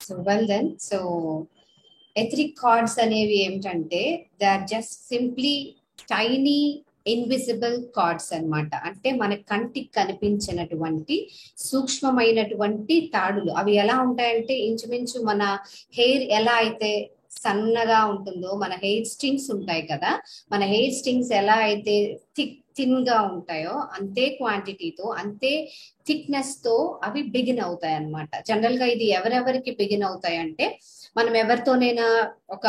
So well then, so etheric chords అనేవి ఏమిటంటే they are just simply tiny invisible cords అన్నమాట. అంటే మన కంటికి కనిపించినటువంటి సూక్ష్మమైనటువంటి తాడులు. అవి ఎలా ఉంటాయంటే ఇంచుమించు మన హెయిర్ ఎలా అయితే సన్నగా ఉంటుందో, మన హెయిర్ స్ట్రింగ్స్ ఉంటాయి కదా, మన హెయిర్ స్ట్రింగ్స్ ఎలా అయితే థిన్ గా ఉంటాయో అంతే క్వాంటిటీతో, అంతే థిక్నెస్ తో అవి బిగిన్ అవుతాయి అన్నమాట. జనరల్ గా ఇది ఎవరెవరికి బిగిన్ అవుతాయి అంటే, మనం ఎవరితోనైనా ఒక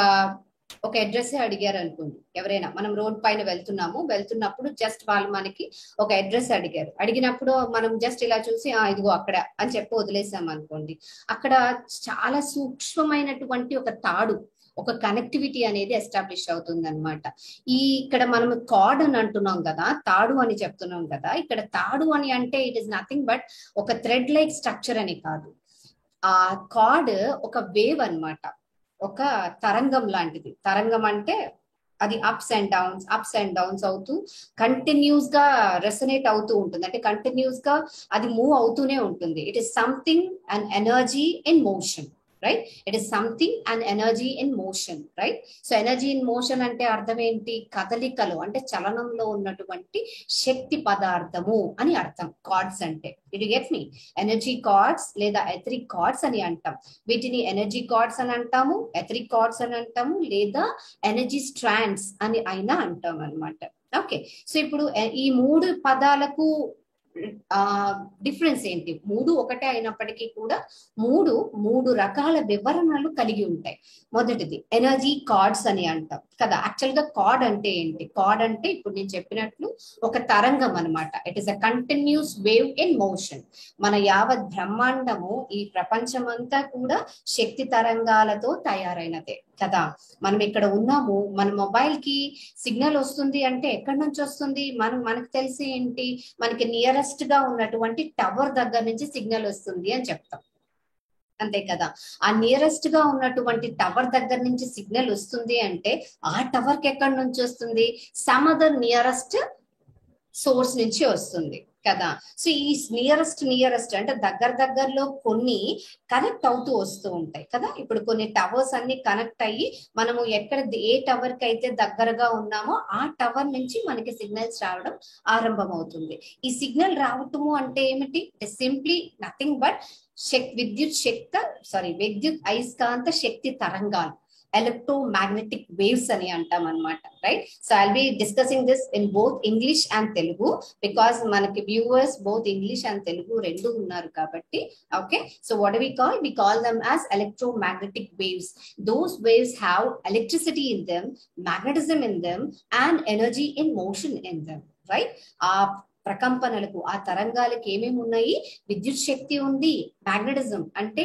అడ్రస్ అడిగారు అనుకోండి, ఎవరైనా మనం రోడ్ పైన వెళ్తున్నప్పుడు జస్ట్ వాళ్ళు మనకి ఒక అడ్రస్ అడిగినప్పుడు మనం జస్ట్ ఇలా చూసి ఇదిగో అక్కడ అని చెప్పి వదిలేసాం అనుకోండి, అక్కడ చాలా సూక్ష్మమైనటువంటి ఒక తాడు, ఒక కనెక్టివిటీ అనేది ఎస్టాబ్లిష్ అవుతుంది అనమాట. ఇక్కడ మనం కార్డ్ అని అంటున్నాం కదా, తాడు అని చెప్తున్నాం కదా, ఇక్కడ తాడు అని అంటే ఇట్ ఈస్ నథింగ్ బట్ ఒక థ్రెడ్ లైక్ స్ట్రక్చర్ అని కాదు. ఆ కార్డ్ ఒక వేవ్ అన్నమాట, ఒక తరంగం లాంటిది. తరంగం అంటే అది అప్స్ అండ్ డౌన్స్ అవుతూ కంటిన్యూస్ గా రెసనేట్ అవుతూ ఉంటుంది. అంటే కంటిన్యూస్ గా అది మూవ్ అవుతూనే ఉంటుంది. It is something and energy in motion, right? It is something and energy in motion, right? So energy in motion అంటే అర్థం ఏంటి? కదలికలు, అంటే చలనంలో ఉన్నటువంటి శక్తి పదార్థము అని అర్థం కార్డ్స్ అంటే. It get me? Energy cards లేదా ఎథరిక్ కార్డ్స్ అని అంటాం. వీటిని ఎనర్జీ కార్డ్స్ అని అంటాము, ఎథరిక్ కార్డ్స్ అని అంటాము, లేదా ఎనర్జీ స్ట్రాండ్స్ అని అయినా అంటాం అనమాట. ఓకే, సో ఇప్పుడు ఈ మూడు పదాలకు డిఫరెన్స్ ఏంటి? మూడు ఒకటే అయినప్పటికీ కూడా మూడు రకాల వివరణలు కలిగి ఉంటాయి. మొదటిది ఎనర్జీ కార్డ్స్ అని అంటాం కదా. యాక్చువల్ గా కార్డ్ అంటే ఏంటి? కార్డ్ అంటే ఇప్పుడు నేను చెప్పినట్లు ఒక తరంగం అనమాట. It is a continuous wave in motion. మన యావత్ బ్రహ్మాండము, ఈ ప్రపంచం అంతా కూడా శక్తి తరంగాలతో తయారైనదే కదా. మనం ఇక్కడ ఉన్నాము, మన మొబైల్ కి సిగ్నల్ వస్తుంది అంటే ఎక్కడి నుంచి వస్తుంది? మనకు తెలిసి ఏంటి? మనకి నియరెస్ట్ గా ఉన్నటువంటి టవర్ దగ్గర నుంచి సిగ్నల్ వస్తుంది అని చెప్తాం, అంతే కదా. ఆ నియరెస్ట్ గా ఉన్నటువంటి టవర్ దగ్గర నుంచి సిగ్నల్ వస్తుంది అంటే ఆ టవర్ కి ఎక్కడి నుంచి వస్తుంది? సమ్ అదర్ నియరెస్ట్ సోర్స్ నుంచి వస్తుంది కదా. సో ఈ నియరెస్ట్ అంటే దగ్గరలో కొన్ని కనెక్ట్ అవుతూ వస్తూ ఉంటాయి కదా. ఇప్పుడు కొన్ని టవర్స్ అన్ని కనెక్ట్ అయ్యి మనము ఏ టవర్ కి అయితే దగ్గరగా ఉన్నామో ఆ టవర్ నుంచి మనకి సిగ్నల్స్ రావడం ఆరంభం అవుతుంది. ఈ సిగ్నల్ రావటము అంటే ఏమిటి? సింప్లీ నథింగ్ బట్ విద్యుత్ అయస్కాంత శక్తి తరంగాలు, electromagnetic waves అని అంటాం అన్నమాట, right? So I'll be discussing this in both English and Telugu because మనకి viewers both English and Telugu రెండు ఉన్నారు కాబట్టి. Okay, so what we call them as electromagnetic waves. Those waves have electricity in them, magnetism in them and energy in motion in them, right? ఆ ప్రకంపనలకు, ఆ తరంగాలకు ఏమేమి ఉన్నాయి? విద్యుత్ శక్తి ఉంది, మ్యాగ్నెటిజం అంటే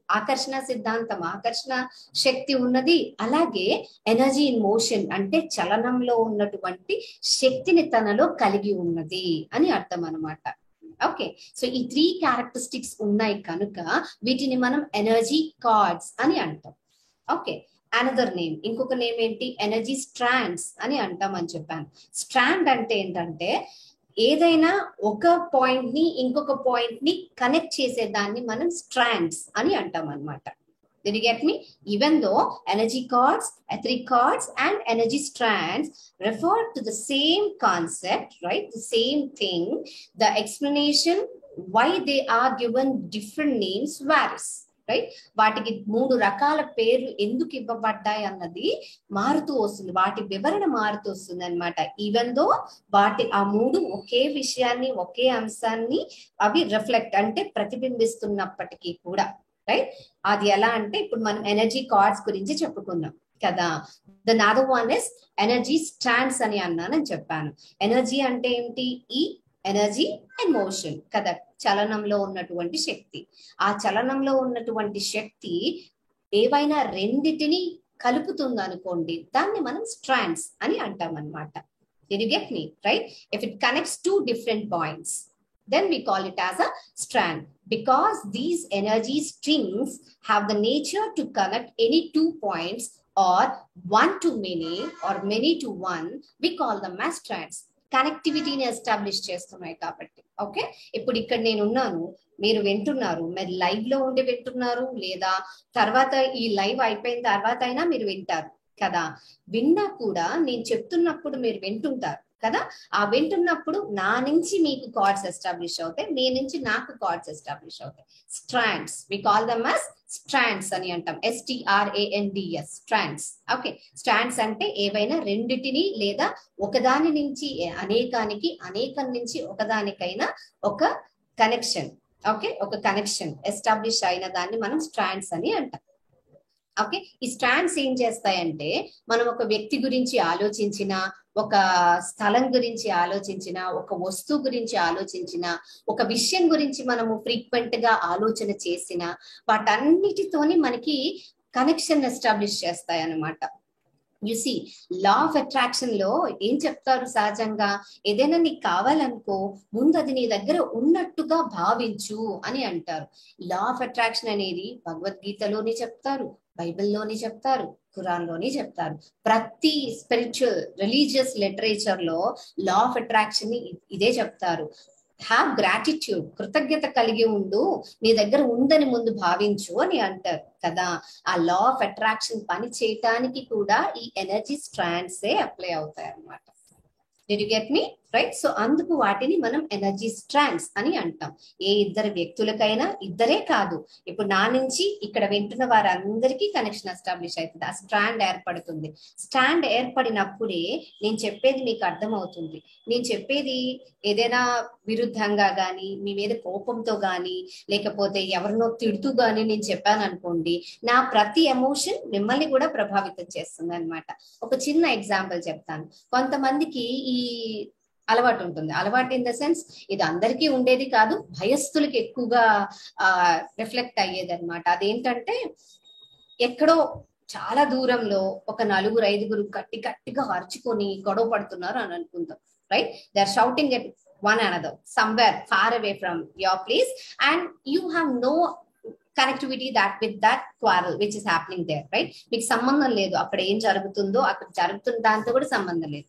ఆకర్షణ సిద్ధాంతం, ఆకర్షణ శక్తి ఉన్నది, అలాగే ఎనర్జీ ఇన్ మోషన్ అంటే చలనంలో ఉన్నటువంటి శక్తిని తనలో కలిగి ఉన్నది అని అర్థం అనమాట. ఓకే, సో ఈ 3 క్యారెక్టరిస్టిక్స్ ఉన్నాయి కనుక వీటిని మనం ఎనర్జీ కార్డ్స్ అని అంటాం. ఓకే, అనదర్ నేమ్, ఇంకొక నేమ్ ఏంటి? ఎనర్జీ స్ట్రాండ్స్ అని అంటాం అని చెప్పాను. స్ట్రాండ్ అంటే ఏంటంటే ఏదైనా ఒక పాయింట్ ని ఇంకొక పాయింట్ ని కనెక్ట్ చేసేదాన్ని మనం స్ట్రాండ్స్ అని అంటాం అనమాట. Did you get me? Even though energy cords, etheric cords and energy strands refer to the same concept, right? The same thing. The explanation why they are given different names varies, right? వాటికి 3 రకాల పేర్లు ఎందుకు ఇవ్వబడ్డాయి అన్నది మారుతూ వస్తుంది, వాటి వివరణ మారుతూ వస్తుంది అనమాట. ఈవెన్ దో ఆ 3 ఒకే విషయాన్ని, ఒకే అంశాన్ని అవి రిఫ్లెక్ట్ అంటే ప్రతిబింబిస్తున్నప్పటికీ కూడా, రైట్? అది ఎలా అంటే ఇప్పుడు మనం ఎనర్జీ కార్డ్స్ గురించి చెప్పుకున్నాం కదా. The other one is energy strands అని అన్నానని చెప్పాను. ఎనర్జీ అంటే ఏంటి? ఈ ఎనర్జీ అండ్ మోషన్ కదా, చలనంలో ఉన్నటువంటి శక్తి. ఆ చలనంలో ఉన్నటువంటి శక్తి ఏవైనా రెండిటిని కలుపుతుంది అనుకోండి, దాన్ని మనం స్ట్రాండ్స్ అని అంటాం అనమాట. Did you get me? Right? If it connects 2 different points, then we call it as a strand. Because these energy strings have the nature to connect any 2 points or one to many or many to one, we call them as strands. కనెక్టివిటీని establish చేస్తున్నాయి కాబట్టి. Okay, ఇప్పుడు ఇక్కడ నేను ఉన్నాను, మీరు వింటున్నారు, మీరు లైవ్ లో ఉండి వింటున్నారు, లేదా తర్వాత ఈ లైవ్ అయిపోయిన తర్వాత అయినా మీరు వింటారు కదా. విన్నా కూడా నేను చెప్తున్నప్పుడు మీరు వింటుంటారు కదా. ఆ వింటున్నప్పుడు నా నుంచి మీకు కార్డ్స్ ఎస్టాబ్లిష్ అవుతాయి, మీ నుంచి నాకు కార్డ్స్ ఎస్టాబ్లిష్ అవుతాయి. Strands, we call them as strands అని అంటాం. STRANDS, strands. ఓకే, స్ట్రాండ్స్ అంటే ఏవైనా రెండిటిని లేదా ఒకదాని నుంచి అనేకానికి, అనేకం నుంచి ఒకదానికైనా ఒక కనెక్షన్. ఓకే, ఒక కనెక్షన్ ఎస్టాబ్లిష్ అయిన దాన్ని మనం స్ట్రాండ్స్ అని అంటాం. ఓకే, ఈ స్ట్రాండ్స్ ఏం చేస్తాయంటే మనం ఒక వ్యక్తి గురించి ఆలోచించిన, ఒక స్థలం గురించి ఆలోచించిన, ఒక వస్తువు గురించి ఆలోచించిన, ఒక విషయం గురించి మనము ఫ్రీక్వెంట్ గా ఆలోచన చేసిన, వాటన్నిటితోని మనకి కనెక్షన్ ఎస్టాబ్లిష్ చేస్తాయి అన్నమాట. You see, law of attraction లో ఏం చెప్తారు సహజంగా, ఏదైనా నీకు కావాలనుకో ముందు అది నీ దగ్గర ఉన్నట్టుగా భావించు అని అంటారు. లా ఆఫ్ అట్రాక్షన్ అనేది భగవద్గీతలోని చెప్తారు, బైబిల్లోని చెప్తారు, ఖురాన్ లోని చెప్తారు. ప్రతి స్పిరిచువల్ రిలీజియస్ లిటరేచర్ లో లా ఆఫ్ అట్రాక్షన్ ని ఇదే చెప్తారు. హ్యావ్ గ్రాటిట్యూడ్, కృతజ్ఞత కలిగి ఉండు, నీ దగ్గర ఉందని ముందు భావించు అని అంటారు కదా. ఆ లా ఆఫ్ అట్రాక్షన్ పని చేయటానికి కూడా ఈ ఎనర్జీ స్ట్రాండ్స్ అప్లై అవుతాయి అన్నమాట. Did you get me right? So అందుకు వాటిని మనం ఎనర్జీ స్ట్రాండ్స్ అని అంటాం. ఏ ఇద్దరు వ్యక్తులకైనా, ఇద్దరే కాదు, ఇప్పుడు నా నుంచి ఇక్కడ వింటున్న వారందరికీ కనెక్షన్ ఎస్టాబ్లిష్ అవుతుంది, ఆ స్ట్రాండ్ ఏర్పడుతుంది. స్టాండ్ ఏర్పడినప్పుడే నేను చెప్పేది మీకు అర్థమవుతుంది. నేను చెప్పేది ఏదైనా విరుద్ధంగా గాని, మీ మీద కోపంతో గాని, లేకపోతే ఎవరినో తిడుతూ గాని నేను చెప్పాను అనుకోండి, నా ప్రతి ఎమోషన్ మిమ్మల్ని కూడా ప్రభావితం చేస్తుంది అనమాట. ఒక చిన్న ఎగ్జాంపుల్ చెప్తాను. కొంతమందికి ఈ అలవాటు ఉంటుంది. అలవాటు ఇన్ ద సెన్స్, ఇది అందరికీ ఉండేది కాదు, భయస్థులకి ఎక్కువగా రిఫ్లెక్ట్ అయ్యేది అనమాట. అదేంటంటే, ఎక్కడో చాలా దూరంలో ఒక నలుగురు ఐదుగురు గట్టిగా అరుచుకొని గొడవ పడుతున్నారు అని అనుకుందాం. Right, they are shouting at one another somewhere far away from your place, and you have no connectivity that with that quarrel which is happening there, right? మీకు సంబంధం లేదు అక్కడ ఏం జరుగుతుందో, అక్కడ జరుగుతున్న దాంతో కూడా సంబంధం లేదు.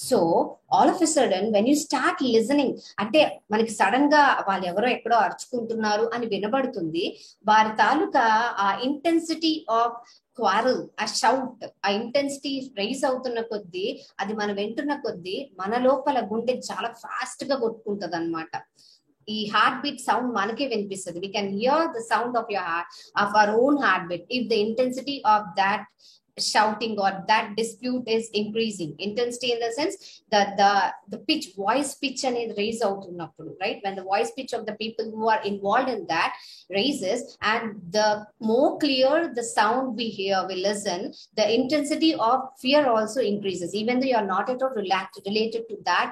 So all of a sudden when you start listening, అంటే మనకి సడన్ గా వాళ్ళు ఎవరో ఎక్కడో అరుచుకుంటున్నారు అని వినబడుతుంది. వారి తాలూకా ఆ ఇంటెన్సిటీ ఆఫ్ క్వారల్, ఆ షౌట్, ఆ ఇంటెన్సిటీ రైజ్ అవుతున్న కొద్దీ, అది మనం వింటున్న కొద్దీ మన లోపల గుండె చాలా ఫాస్ట్ గా కొట్టుకుంటది అనమాట. ఈ హార్ట్ బీట్ సౌండ్ మనకే వినిపిస్తుంది. We can hear the sound of your heart, of our own heart beat, if the intensity of that shouting or that dispute is increasing. Intensity in the sense that the pitch, voice pitch అనేది raise అవుతున్నప్పుడు, right? When the voice pitch of the people who are involved in that raises, and the more clear the sound we hear, we listen, the intensity of fear also increases, even though you are not at all related to that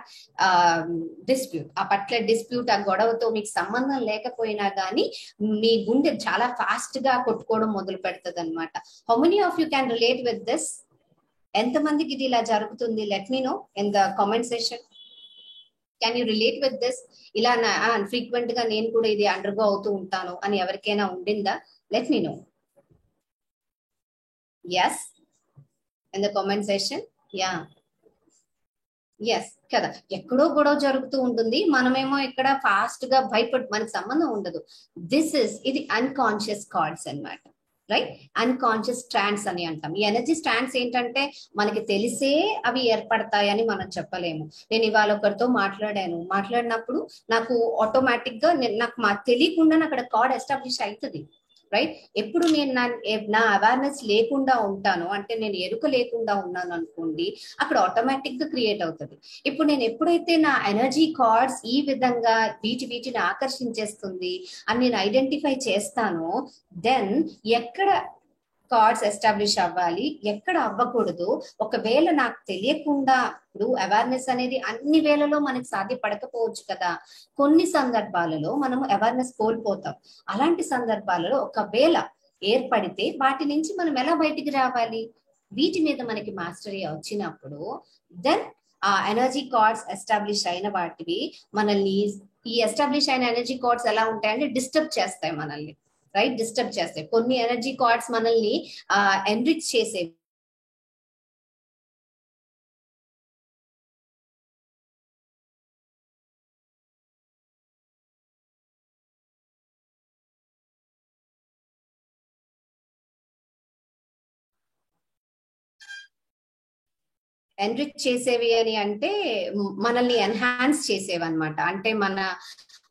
dispute. ఆ particular dispute, ఆ గొడవతో మీకు సంబంధం లేకపోయినా కానీ మీ గుండె చాలా fast గా కొట్టుకోవడం మొదలు పెడుతుంది అనమాట. How many of you can relate with this? ఎంతమందికి ఇది ఇలా జరుగుతుంది? Let me know in the comment session. Can you relate with this? ఇలా ఫ్రీక్వెంట్ గా నేను కూడా ఇది అండర్గో అవుతూ ఉంటాను అని ఎవరికైనా ఉండిందా? Let me know. Yes, in the comment session. Yeah, yes కదా. ఎక్కడో గొడవ జరుగుతూ ఉంటుంది, మనమేమో ఇక్కడ ఫాస్ట్ గా భయపడి, మనకి సంబంధం ఉండదు. ఇది అన్కాన్షియస్ కార్డ్స్ అన్నమాట. రైట్, అన్కాన్షియస్ స్ట్రాండ్స్ అని అంటాం. ఈ ఎనర్జీ స్ట్రాండ్స్ ఏంటంటే మనకి తెలిసే అవి ఏర్పడతాయని మనం చెప్పలేము. నేను ఇవాళ ఒకరితో మాట్లాడినప్పుడు నాకు ఆటోమేటిక్ గా నాకు తెలియకుండా అక్కడ కార్డ్ ఎస్టాబ్లిష్ అవుతుంది. రైట్, ఎప్పుడు నేను నా అవేర్నెస్ లేకుండా ఉంటాను, అంటే నేను ఎరుక లేకుండా ఉన్నాను అనుకోండి, అక్కడ ఆటోమేటిక్ గా క్రియేట్ అవుతుంది. ఇప్పుడు నేను ఎప్పుడైతే నా ఎనర్జీ కార్డ్స్ ఈ విధంగా వీటిని ఆకర్షించేస్తుంది అని నేను ఐడెంటిఫై చేస్తానో, దెన్ ఎక్కడ కార్డ్స్ ఎస్టాబ్లిష్ అవ్వాలి, ఎక్కడ అవ్వకూడదు, ఒకవేళ నాకు తెలియకుండా, ఇప్పుడు అవేర్నెస్ అనేది అన్ని వేళలో మనకి సాధ్యపడకపోవచ్చు కదా. కొన్ని సందర్భాలలో మనము అవేర్నెస్ కోల్పోతాం. అలాంటి సందర్భాలలో ఒకవేళ ఏర్పడితే వాటి నుంచి మనం ఎలా బయటికి రావాలి? వీటి మీద మనకి మాస్టరీ వచ్చినప్పుడు దెన్ ఆ ఎనర్జీ కార్డ్స్ ఎస్టాబ్లిష్ అయిన వాటివి మనల్ని, ఈ ఎస్టాబ్లిష్ అయిన ఎనర్జీ కార్డ్స్ ఎలా ఉంటాయంటే డిస్టర్బ్ చేస్తాయి మనల్ని. రైట్, డిస్టర్బ్ చేస్తాయి. కొన్ని ఎనర్జీ కార్డ్స్ మనల్ని ఎన్రిచ్ చేసేవి, ఎన్రిచ్ చేసేవి అని అంటే మనల్ని ఎన్హాన్స్ చేసేవి అనమాట. అంటే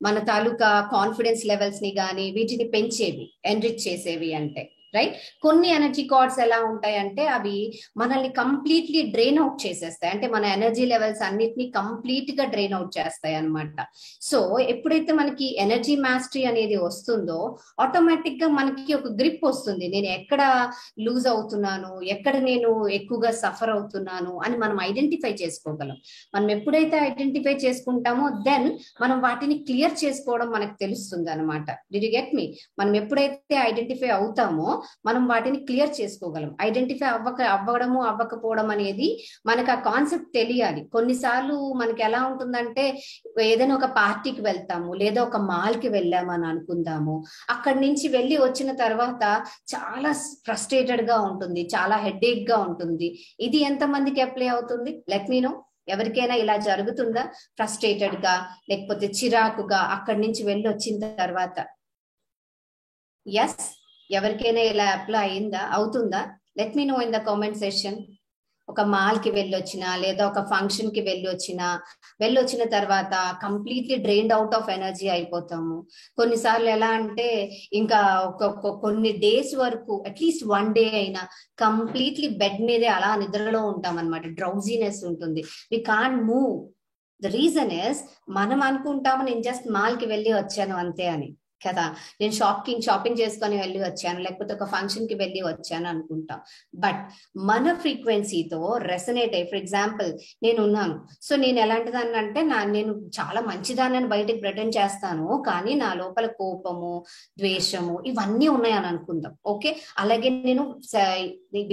మన తాలూకా కాన్ఫిడెన్స్ లెవెల్స్ ని కానీ వీటిని పెంచేవి ఎన్రిచ్ చేసేవి అంటే, రైట్. కొన్ని ఎనర్జీ కార్డ్స్ ఎలా ఉంటాయంటే అవి మనల్ని కంప్లీట్లీ డ్రైన్ అవుట్ చేసేస్తాయి. అంటే మన ఎనర్జీ లెవెల్స్ అన్నిటిని కంప్లీట్ గా డ్రైన్ అవుట్ చేస్తాయి అనమాట. సో ఎప్పుడైతే మనకి ఎనర్జీ మాస్టరీ అనేది వస్తుందో ఆటోమేటిక్ గా మనకి ఒక గ్రిప్ వస్తుంది. నేను ఎక్కడ లూజ్ అవుతున్నాను, ఎక్కడ నేను ఎక్కువగా సఫర్ అవుతున్నాను అని మనం ఐడెంటిఫై చేసుకోగలం. మనం ఎప్పుడైతే ఐడెంటిఫై చేసుకుంటామో దెన్ మనం వాటిని క్లియర్ చేసుకోవడం మనకు తెలుస్తుంది అనమాట. డిడ్ యు గెట్ మీ? మనం ఎప్పుడైతే ఐడెంటిఫై అవుతామో మనం వాటిని క్లియర్ చేసుకోగలం. ఐడెంటిఫై అవ్వకపోవడం అనేది మనకు ఆ కాన్సెప్ట్ తెలియాలి. కొన్నిసార్లు మనకి ఎలా ఉంటుందంటే ఏదైనా ఒక పార్టీకి వెళ్తాము లేదా ఒక మాల్ కి వెళ్ళామని అనుకుందాము. అక్కడి నుంచి వెళ్ళి వచ్చిన తర్వాత చాలా ఫ్రస్ట్రేటెడ్ గా ఉంటుంది, చాలా హెడేక్ గా ఉంటుంది. ఇది ఎంతమందికి అప్లై అవుతుంది? Let me know. ఎవరికైనా ఇలా జరుగుతుందా? ఫ్రస్ట్రేటెడ్ గా లేకపోతే చిరాకుగా అక్కడి నుంచి వెళ్ళి వచ్చిన తర్వాత? ఎస్, ఎవరికైనా ఇలా అప్లై అవుతుందా? Let me know in the comment session. ఒక మాల్ కి వెళ్ళొచ్చినా లేదా ఒక ఫంక్షన్ కి వెళ్ళొచ్చిన తర్వాత completely drained out of energy అయిపోతాము. కొన్నిసార్లు ఎలా అంటే ఇంకా కొన్ని డేస్ వరకు అట్లీస్ట్ 1 డే అయినా కంప్లీట్లీ బెడ్ మీదే అలా నిద్రలో ఉంటాం అనమాట. డ్రౌజీనెస్ ఉంటుంది, we can't move. The reason is మనం అనుకుంటాము నేను జస్ట్ మాల్ కి వెళ్ళి వచ్చాను అంతే అని కదా, నేను షాపింగ్ చేసుకొని వెళ్ళి వచ్చాను లేకపోతే ఒక ఫంక్షన్ కి వెళ్ళి వచ్చాను అనుకుంటాం. బట్ మన ఫ్రీక్వెన్సీతో రెసనేట్ అయ్యి, ఫర్ ఎగ్జాంపుల్ నేను ఉన్నాను, సో నేను ఎలాంటిదాన్ని అంటే నేను చాలా మంచిదాన్ని బయటకు ప్రెటెండ్ చేస్తాను, కానీ నా లోపల కోపము, ద్వేషము ఇవన్నీ ఉన్నాయని అనుకుందాం. ఓకే, అలాగే నేను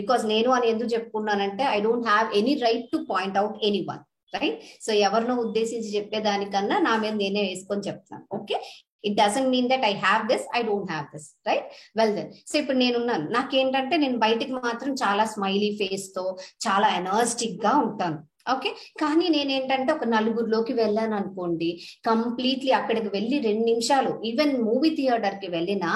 బికాస్ నేను అని ఎందుకు చెప్పుకున్నానంటే I don't have any right to point out any one, right. So ఎవరినో ఉద్దేశించి చెప్పేదానికన్నా నా మీద నేనే వేసుకొని చెప్తాను. Okay, it doesn't mean that I have this, I don't have this, right. Well then, so ఇప్పుడు నేనున్నాను, నాకేంటంటే నేను బయటికి మాత్రం చాలా స్మైలీ ఫేస్ తో చాలా ఎనర్జెటిక్ గా ఉంటాను. ఓకే, కానీ నేనేంటంటే ఒక నలుగురిలోకి వెళ్ళాను అనుకోండి, కంప్లీట్లీ అక్కడికి వెళ్ళి 2 నిమిషాలు, ఈవెన్ మూవీ థియేటర్ కి వెళ్ళిన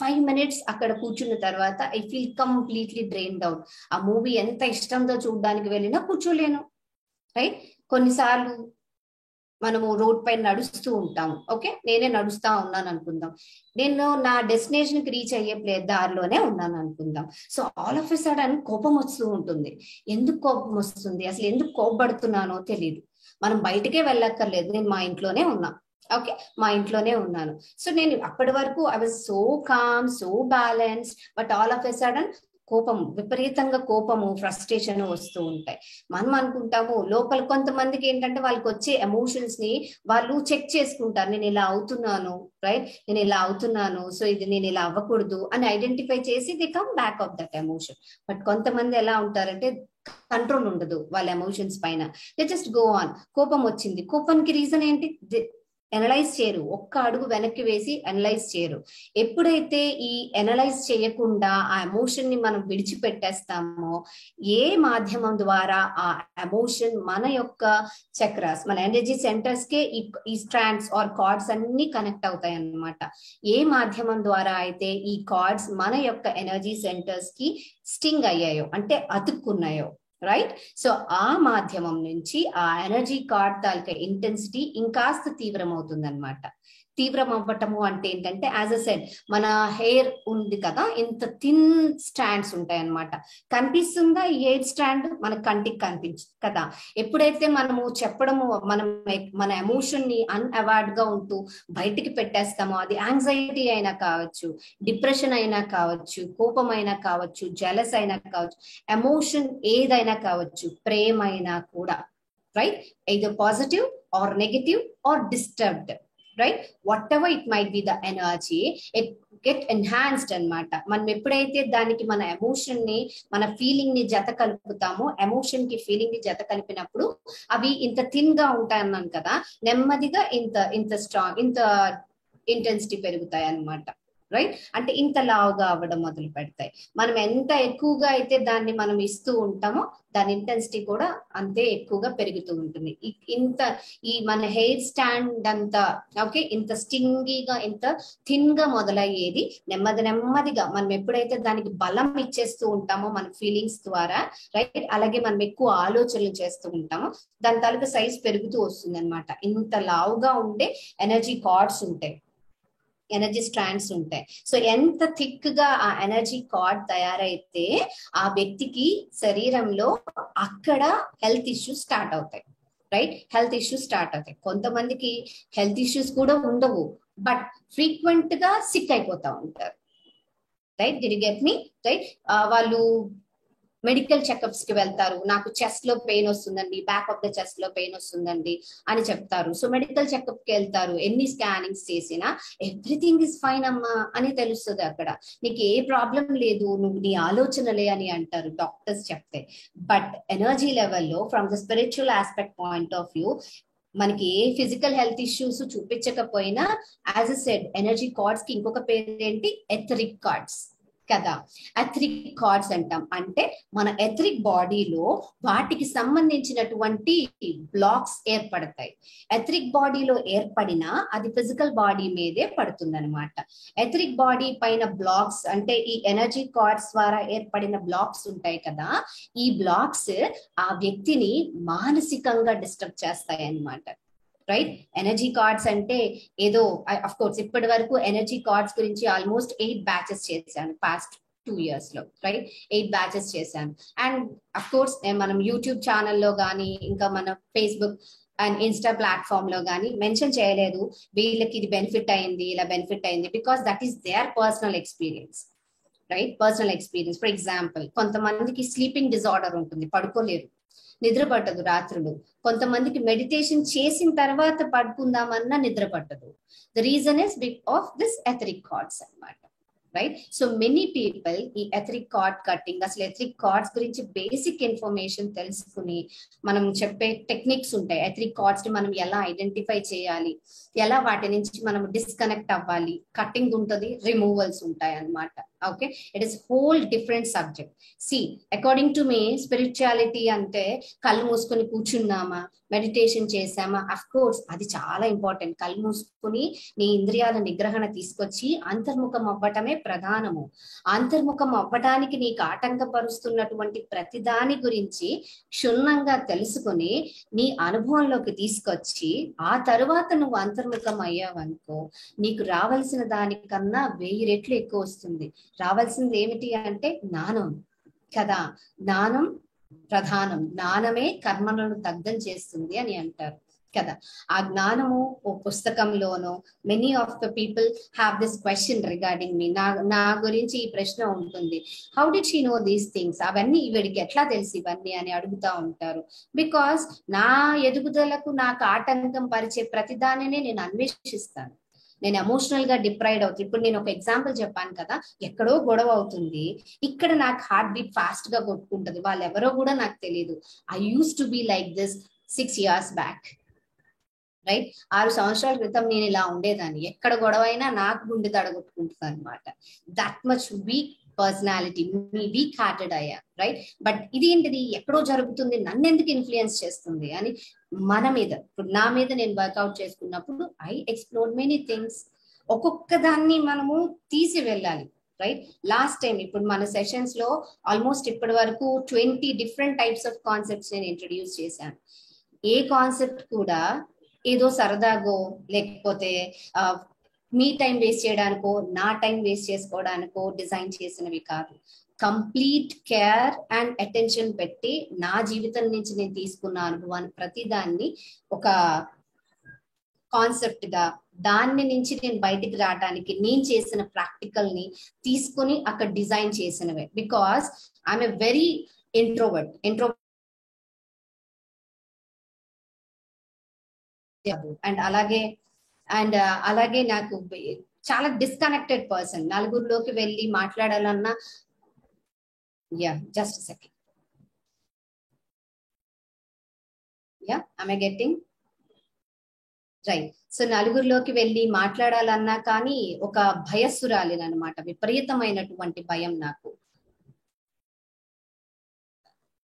5 minutes అక్కడ కూర్చున్న తర్వాత I feel completely drained out. ఆ మూవీ ఎంత ఇష్టంతో చూడడానికి వెళ్ళినా కూర్చోలేను, రైట్. కొన్నిసార్లు మనము రోడ్ పైన నడుస్తూ ఉంటాము. ఓకే, నేనే నడుస్తా ఉన్నాను అనుకుందాం, నేను నా డెస్టినేషన్ కి రీచ్ అయ్యే దారిలోనే ఉన్నాను అనుకుందాం. So all of a sudden కోపం వస్తూ ఉంటుంది. ఎందుకు కోపం వస్తుంది, అసలు ఎందుకు కోపపడుతున్నానో తెలియదు. మనం బయటకే వెళ్ళక్కర్లేదు, నేను మా ఇంట్లోనే ఉన్నా. ఓకే, మా ఇంట్లోనే ఉన్నాను. సో నేను అప్పటి వరకు I was so calm, so balanced, but all of a sudden విపరీతంగా కోపము, ఫ్రస్ట్రేషన్ వస్తూ ఉంటాయి. మనం అనుకుంటాము లోపల, కొంతమందికి ఏంటంటే వాళ్ళకి వచ్చే ఎమోషన్స్ ని వాళ్ళు చెక్ చేసుకుంటారు, నేను ఇలా అవుతున్నాను, రైట్, నేను ఇలా అవుతున్నాను, సో ఇది నేను ఇలా అవ్వకూడదు అని ఐడెంటిఫై చేసి they come back of that emotion. But కొంతమంది ఎలా ఉంటారంటే కంట్రోల్ ఉండదు వాళ్ళ ఎమోషన్స్ పైన, దే జస్ట్ గో ఆన్. కోపం వచ్చింది, కోపానికి రీజన్ ఏంటి, ఎనలైజ్ చేయరు, ఒక్క అడుగు వెనక్కి వేసి అనలైజ్ చేయరు. ఎప్పుడైతే ఈ అనలైజ్ చేయకుండా ఆ ఎమోషన్ ని మనం విడిచిపెట్టేస్తామో, ఏ మాధ్యమం ద్వారా ఆ ఎమోషన్ మన యొక్క చక్రాస్, మన ఎనర్జీ సెంటర్స్ కే ఈ స్ట్రాండ్స్ ఆర్ కార్డ్స్ అన్ని కనెక్ట్ అవుతాయి అన్నమాట. ఏ మాధ్యమం ద్వారా అయితే ఈ కార్డ్స్ మన యొక్క ఎనర్జీ సెంటర్స్ కి స్టింగ్ అయ్యాయో, అంటే అతుక్కున్నాయో, రైట్. సో ఆ మాధ్యమం నుంచి ఆ ఎనర్జీ కార్డ్ తాలూకా ఇంటెన్సిటీ ఇంకాస్త తీవ్రం అవుతుంది అనమాట. తీవ్రం అవ్వటము అంటే ఏంటంటే, యాజ్ అ సెడ్, మన హెయిర్ ఉంది కదా, ఇంత థిన్ స్ట్రాండ్స్ ఉంటాయి అనమాట. కనిపిస్తుందా ఈ హెయిర్ స్ట్రాండ్? మన కంటికి కనిపించదు కదా. ఎప్పుడైతే మనము చెప్పడము, మన ఎమోషన్ ని అన్అవార్డ్ గా ఉంటూ బయటికి పెట్టేస్తామో, అది యాంగ్జైటీ అయినా కావచ్చు, డిప్రెషన్ అయినా కావచ్చు, కోపం అయినా కావచ్చు, జెలస్ అయినా కావచ్చు, ఎమోషన్ ఏదైనా కావచ్చు, ప్రేమ అయినా కూడా, right, either positive or negative or disturbed, right, whatever it might be the energy, it get enhanced అన్నమాట. మనం ఎప్పుడైతే దానికి మన ఎమోషన్ ని, మన ఫీలింగ్ ని జత కలుపుతామో, ఎమోషన్ కి ఫీలింగ్ ని జత కలిపినప్పుడు అవి ఇంత థిన్ గా ఉంటాయి అన్నాను కదా, నెమ్మదిగా ఇంత స్ట్రాంగ్, ఇంత ఇంటెన్సిటీ పెరుగుతాయి అన్నమాట, రైట్. అంటే ఇంత లావుగా అవ్వడం మొదలు పెడతాయి. మనం ఎంత ఎక్కువగా అయితే దాన్ని మనం ఇస్తూ ఉంటామో దాని ఇంటెన్సిటీ కూడా అంతే ఎక్కువగా పెరుగుతూ ఉంటుంది. ఇంత ఈ మన హెయిర్ స్టాండ్ అంతా ఓకే ఇంత స్టింగీగా ఇంత థిన్ గా మొదలయ్యేది నెమ్మదిగా మనం ఎప్పుడైతే దానికి బలం ఇచ్చేస్తూ ఉంటామో మన ఫీలింగ్స్ ద్వారా రైట్, అలాగే మనం ఎక్కువ ఆలోచనలు చేస్తూ ఉంటామో దాని తాలూకా సైజ్ పెరుగుతూ వస్తుంది అనమాట. ఇంత లావుగా ఉండే ఎనర్జీ కార్డ్స్ ఉంటాయి, ఎనర్జీ స్ట్రాండ్స్ ఉంటాయి. సో ఎంత థిక్ గా ఆ ఎనర్జీ కార్డ్ తయారైతే ఆ వ్యక్తికి శరీరంలో అక్కడ హెల్త్ ఇష్యూస్ స్టార్ట్ అవుతాయి. రైట్, హెల్త్ ఇష్యూస్ స్టార్ట్ అవుతాయి. కొంతమందికి హెల్త్ ఇష్యూస్ కూడా ఉండవు, బట్ ఫ్రీక్వెంట్ గా సిక్ అయిపోతా ఉంటారు. Right, did you get me? Right, వాళ్ళు మెడికల్ చెకప్స్ కి వెళ్తారు, నాకు చెస్ట్ లో పెయిన్ వస్తుందండి, బ్యాక్ ఆఫ్ ద చెస్ట్ లో పెయిన్ వస్తుందండి అని చెప్తారు. సో మెడికల్ చెకప్ కి వెళ్తారు, ఎన్ని స్కానింగ్స్ చేసినా ఎవ్రీథింగ్ ఇస్ ఫైన్ అమ్మా అని తెలుస్తుంది. అక్కడ నీకు ఏ ప్రాబ్లం లేదు, నువ్వు నీ ఆలోచనలే అని అంటారు డాక్టర్స్ చెప్తే. బట్ ఎనర్జీ లెవెల్లో from the spiritual aspect point of view మనకి ఏ ఫిజికల్ హెల్త్ ఇష్యూస్ చూపించకపోయినా as I said energy cords కి ఇంకొక పేరు ఏంటి, ఎథరిక్ కార్డ్స్ కదా. ఎథరిక్ కార్డ్స్ అంటాం. అంటే మన ఎథరిక్ బాడీలో వాటికి సంబంధించినటువంటి బ్లాక్స్ ఏర్పడతాయి. ఎథరిక్ బాడీలో ఏర్పడినా అది ఫిజికల్ బాడీ మీదే పడుతుంది అనమాట. ఎథరిక్ బాడీ పైన బ్లాక్స్ అంటే ఈ ఎనర్జీ కార్డ్స్ ద్వారా ఏర్పడిన బ్లాక్స్ ఉంటాయి కదా, ఈ బ్లాక్స్ ఆ వ్యక్తిని మానసికంగా డిస్టర్బ్ చేస్తాయి అన్నమాట. రైట్, ఎనర్జీ కార్డ్స్ అంటే ఏదో అఫ్ కోర్స్ ఇప్పటి వరకు ఎనర్జీ కార్డ్స్ గురించి ఆల్మోస్ట్ 8 బ్యాచెస్ చేశాను పాస్ట్ 2 years లో. రైట్, 8 బ్యాచెస్ చేశాను. అండ్ అఫ్ కోర్స్ మనం యూట్యూబ్ ఛానల్లో కానీ ఇంకా మన ఫేస్బుక్ అండ్ ఇన్స్టా ప్లాట్ఫామ్ లో కానీ మెన్షన్ చేయలేదు వీళ్ళకి ఇది బెనిఫిట్ అయింది ఇలా బెనిఫిట్ అయింది, because that is there personal experience. Right, personal experience. For example కొంతమందికి స్లీపింగ్ డిజార్డర్ ఉంటుంది, పడుకోలేరు, నిద్ర పట్టదు రాత్రులు. కొంతమందికి మెడిటేషన్ చేసిన తర్వాత పడుకుందామన్నా నిద్ర పట్టదు. The reason is because of this etheric cords అన్నమాట. రైట్, సో మెనీ పీపుల్ ఈ ఎథరిక్ కార్డ్ కట్టింగ్, అసలు ఎథరిక్ కార్డ్స్ గురించి బేసిక్ ఇన్ఫర్మేషన్ తెలుసుకుని మనం చెప్పే టెక్నిక్స్ ఉంటాయి. ఎథరిక్ కార్డ్స్ ని మనం ఎలా ఐడెంటిఫై చేయాలి, ఎలా వాటి నుంచి మనం డిస్కనెక్ట్ అవ్వాలి, కట్టింగ్ ఉంటుంది, రిమూవల్స్ ఉంటాయి అన్నమాట. Okay, it is whole different subject. See according to me spirituality అంటే కళ్ళు మూసుకొని కూర్చున్నామా, మెడిటేషన్ చేసామా, అఫ్ కోర్స్ అది చాలా ఇంపార్టెంట్. కళ్ళు మూసుకుని నీ ఇంద్రియాల నిగ్రహణ తీసుకొచ్చి అంతర్ముఖం అవ్వటమే ప్రధానము. అంతర్ముఖం అవ్వటానికి నీకు ఆటంకపరుస్తున్నటువంటి ప్రతిదాని గురించి క్షుణ్ణంగా తెలుసుకుని నీ అనుభవంలోకి తీసుకొచ్చి ఆ తరువాత నువ్వు అంతర్ముఖం అయ్యావనుకో నీకు రావాల్సిన దానికన్నా 1000 రెట్లు ఎక్కువ వస్తుంది. రావాల్సింది ఏమిటి అంటే జ్ఞానం కదా. జ్ఞానం ప్రధానం, జ్ఞానమే కర్మలను దగ్ధం చేస్తుంది అని అంటారు కదా. ఆ జ్ఞానము ఓ పుస్తకంలోనో many of the people have this question regarding me, నా గురించి ఈ ప్రశ్న ఉంటుంది, how did she know these things, అవన్నీ వీడికి ఎట్లా తెలిసి ఇవన్నీ అని అడుగుతా ఉంటారు. బికాస్ నా ఎదుగుదలకు నాకు ఆటంకం పరిచే ప్రతిదానినే నేను అన్వేషిస్తాను. నేను ఎమోషనల్ గా డిప్రైడ్ అవుతుంది. ఇప్పుడు నేను ఒక ఎగ్జాంపుల్ చెప్పాను కదా, ఎక్కడో గొడవ అవుతుంది, ఇక్కడ నాకు హార్ట్ బీట్ ఫాస్ట్ గా కొట్టుకుంటది, వాళ్ళు ఎవరో కూడా నాకు తెలియదు. I use to be like this 6 years back. Right, 6 సంవత్సరాల క్రితం నేను ఇలా ఉండేదాన్ని, ఎక్కడ గొడవ అయినా నాకు గుండె తడగొట్టుకుంటుంది అనమాట. That much week personality, me weak hearted అయ్యా. రైట్, బట్ ఇది ఏంటిది ఎక్కడో జరుగుతుంది, నన్ను ఎందుకు ఇన్ఫ్లుయెన్స్ చేస్తుంది అని మన మీద, ఇప్పుడు నా మీద నేను వర్కౌట్ చేసుకున్నప్పుడు ఐ ఎక్స్ప్లోర్ మెనీ థింగ్స్. ఒక్కొక్క దాన్ని మనము తీసి వెళ్ళాలి. రైట్, లాస్ట్ టైం ఇప్పుడు మన సెషన్స్ లో ఆల్మోస్ట్ ఇప్పటి వరకు 20 డిఫరెంట్ టైప్స్ ఆఫ్ కాన్సెప్ట్స్ నేను ఇంట్రడ్యూస్ చేశాను. ఏ కాన్సెప్ట్ కూడా ఏదో సరదాగో లేకపోతే మీ టైం వేస్ట్ చేయడానికో నా టైం వేస్ట్ చేసుకోవడానికో డిజైన్ చేసినవి కాదు. కంప్లీట్ కేర్ అండ్ అటెన్షన్ పెట్టి నా జీవితం నుంచి నేను తీసుకున్న అనుభవాన్ని ప్రతిదాన్ని ఒక కాన్సెప్ట్ గా దాన్ని నుంచి నేను బయటికి రావడానికి నేను చేసిన ప్రాక్టికల్ ని తీసుకుని అక్కడ డిజైన్ చేసినవే. Because I'm a very introvert and అలాగే నాకు చాలా డిస్కనెక్టెడ్ పర్సన్. నలుగురిలోకి వెళ్ళి మాట్లాడాలన్నా just second am I getting right. So నలుగురిలోకి వెళ్ళి మాట్లాడాలన్నా కానీ ఒక భయస్సురాలినమాట, విపరీతమైనటువంటి భయం నాకు.